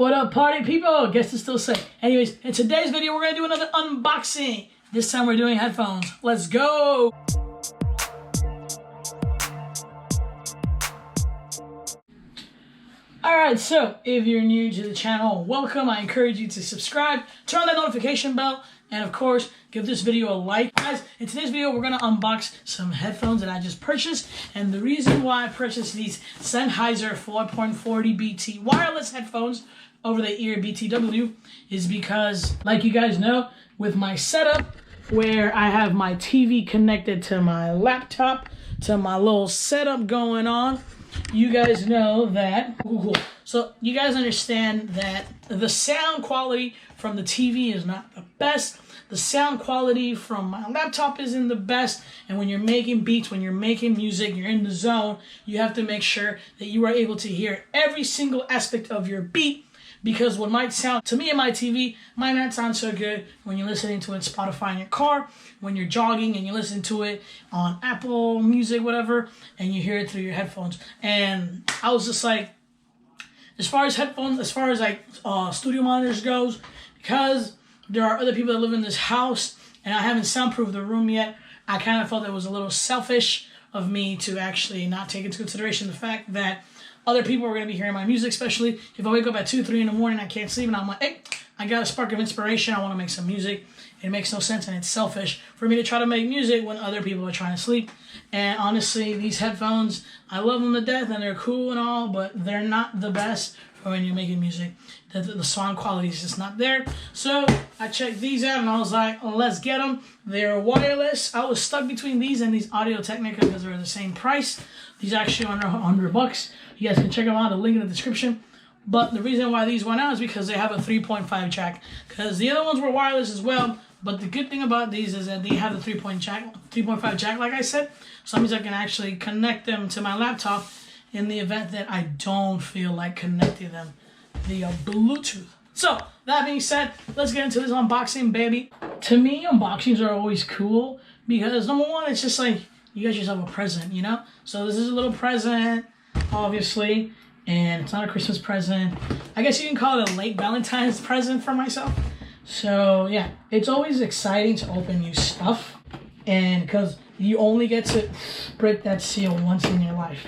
What up, party people? Guess it's still safe. Anyways, in today's video, we're gonna do another unboxing. This time we're doing headphones. Let's go! Alright, so if you're new to the channel, welcome. I encourage you to subscribe, turn on that notification bell, and of course, give this video a like. Guys, in today's video, we're gonna unbox some headphones that I just purchased. And the reason why I purchased these Sennheiser 4.40 BT wireless headphones over the ear BTW is because, like you guys know, with my setup where I have my TV connected to my laptop, to my little setup going on, you guys know that, so you guys understand that the sound quality from the TV is not the best. The sound quality from my laptop isn't the best. And when you're making beats, when you're making music, you're in the zone, you have to make sure that you are able to hear every single aspect of your beat. Because what might sound, to me and my TV, might not sound so good when you're listening to it on Spotify in your car, when you're jogging and you listen to it on Apple Music, whatever, and you hear it through your headphones. And I was just like, as far as headphones, as far as like studio monitors goes, because there are other people that live in this house and I haven't soundproofed the room yet, I kind of felt it was a little selfish of me to actually not take into consideration the fact that other people are going to be hearing my music, especially if I wake up at 2, 3 in the morning, I can't sleep, and I'm like, hey, I got a spark of inspiration, I want to make some music. It makes no sense, and it's selfish for me to try to make music when other people are trying to sleep. And honestly, these headphones, I love them to death, and they're cool and all, but they're not the best for when you're making music. The sound quality is just not there. So I checked these out, and I was like, let's get them. They're wireless. I was stuck between these and these Audio-Technica because they're the same price. These are actually under $100. You guys can check them out, the link in the description. But the reason why these went out is because they have a 3.5 jack. Because the other ones were wireless as well. But the good thing about these is that they have the 3.5 jack, like I said. So that means I can actually connect them to my laptop in the event that I don't feel like connecting them via Bluetooth. So, that being said, let's get into this unboxing, baby. To me, unboxings are always cool because, number one, it's just like, you got yourself a present, you know? So this is a little present, obviously, and it's not a Christmas present. I guess you can call it a late Valentine's present for myself. So, yeah, it's always exciting to open new stuff, and because you only get to break that seal once in your life.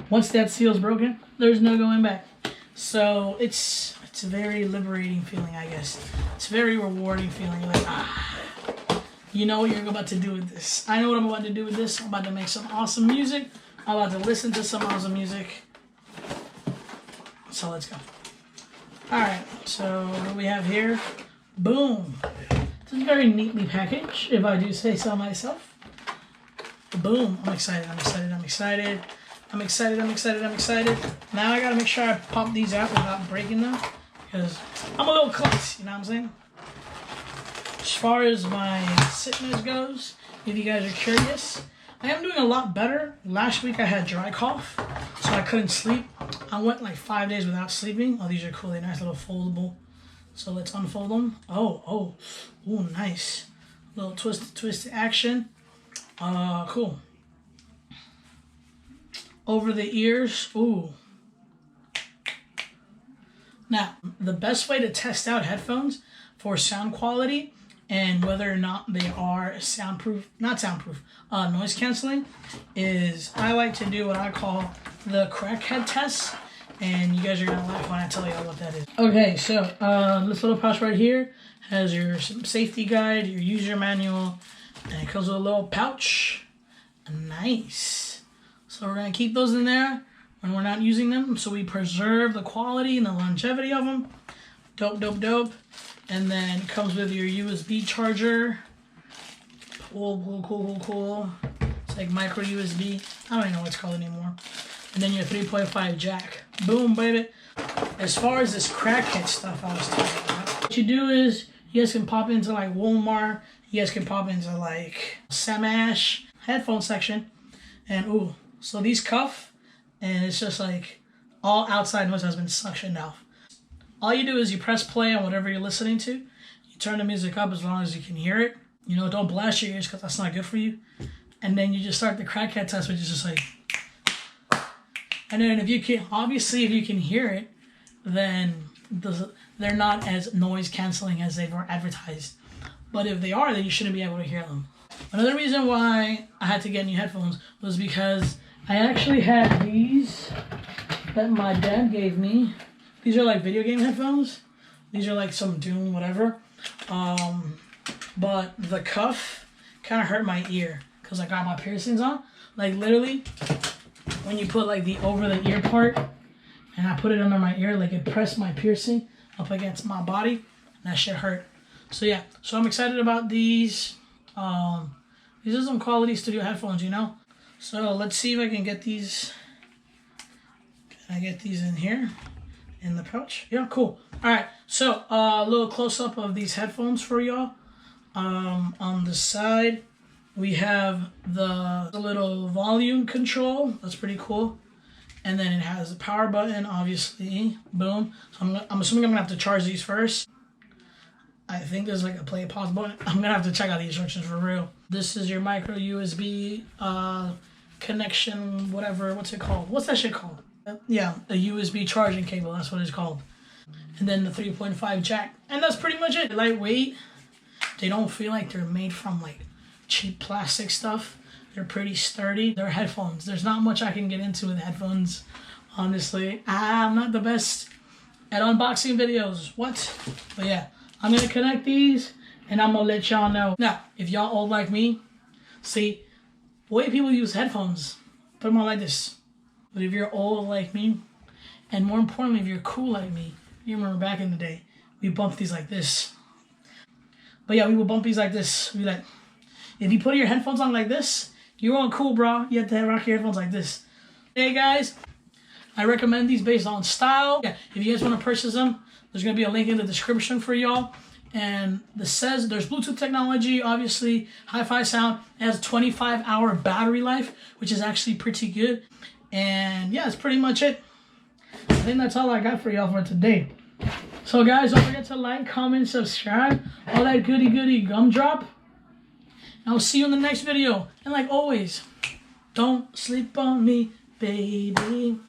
Once that seal's broken, there's no going back. So it's a very liberating feeling, I guess. It's a very rewarding feeling. You're like, you know what you're about to do with this. I know what I'm about to do with this. I'm about to make some awesome music. I'm about to listen to some awesome music. So let's go. Alright, so what do we have here? Boom. This is very neatly packaged, if I do say so myself. Boom. I'm excited, I'm excited, I'm excited. I'm excited, I'm excited, I'm excited. Now I gotta make sure I pop these out without breaking them, because I'm a little close, you know what I'm saying? As far as my sickness goes, if you guys are curious, I am doing a lot better. Last week I had dry cough, so I couldn't sleep. I went like 5 days without sleeping. Oh, these are cool. They're nice little foldable. So let's unfold them. Oh, nice. Little twist action. Cool. Over the ears. Ooh. Now, the best way to test out headphones for sound quality and whether or not they are noise canceling, is I like to do what I call the crackhead test, and you guys are gonna laugh when I tell you what that is. Okay, so this little pouch right here has your safety guide, your user manual, and it comes with a little pouch. Nice. So we're gonna keep those in there when we're not using them, so we preserve the quality and the longevity of them. Dope. And then it comes with your USB charger. Cool. It's like micro USB. I don't even know what it's called anymore. And then your 3.5 jack. Boom, baby. As far as this crackhead stuff I was talking about, what you do is you guys can pop into like Walmart. You guys can pop into like Samash headphone section. And so these cuff, and it's just like all outside noise has been suctioned out. All you do is you press play on whatever you're listening to. You turn the music up as long as you can hear it. You know, don't blast your ears because that's not good for you. And then you just start the crackhead test, which is just like... And then if you can, obviously if you can hear it, then they're not as noise canceling as they were advertised. But if they are, then you shouldn't be able to hear them. Another reason why I had to get new headphones was because I actually had these that my dad gave me. These are like video game headphones. These are like some Doom, whatever. But the cuff kind of hurt my ear because I got my piercings on. Like literally, when you put like the over the ear part and I put it under my ear, like it pressed my piercing up against my body. And that shit hurt. So yeah, so I'm excited about these. These are some quality studio headphones, you know? So let's see if I can get these. Can I get these in here? In the pouch? Yeah, cool. All right, so a little close-up of these headphones for y'all. On the side, we have the little volume control. That's pretty cool. And then it has a power button, obviously. Boom. So I'm assuming I'm gonna have to charge these first. I think there's like a play pause button. I'm gonna have to check out the instructions for real. This is your micro USB connection, whatever. What's it called? What's that shit called? Yeah, a USB charging cable. That's what it's called. And then the 3.5 jack. And that's pretty much it. Lightweight. They don't feel like they're made from like cheap plastic stuff. They're pretty sturdy. They're headphones. There's not much I can get into with headphones, honestly. I'm not the best at unboxing videos. What? But yeah, I'm gonna connect these and I'm gonna let y'all know. Now, if y'all old like me, see, the way people use headphones, put them on like this. But if you're old like me, and more importantly, if you're cool like me, you remember back in the day, we bumped these like this. But yeah, we would bump these like this. We like, if you put your headphones on like this, you're all cool, bro. You have to rock your headphones like this. Hey guys, I recommend these based on style. Yeah, if you guys want to purchase them, there's gonna be a link in the description for y'all. And this says there's Bluetooth technology, obviously, hi-fi sound. It has a 25-hour battery life, which is actually pretty good. And yeah, that's pretty much it. I think that's all I got for y'all for today. So guys, don't forget to like, comment, subscribe, all that goody gumdrop. And I'll see you in the next video. And like always, don't sleep on me, baby.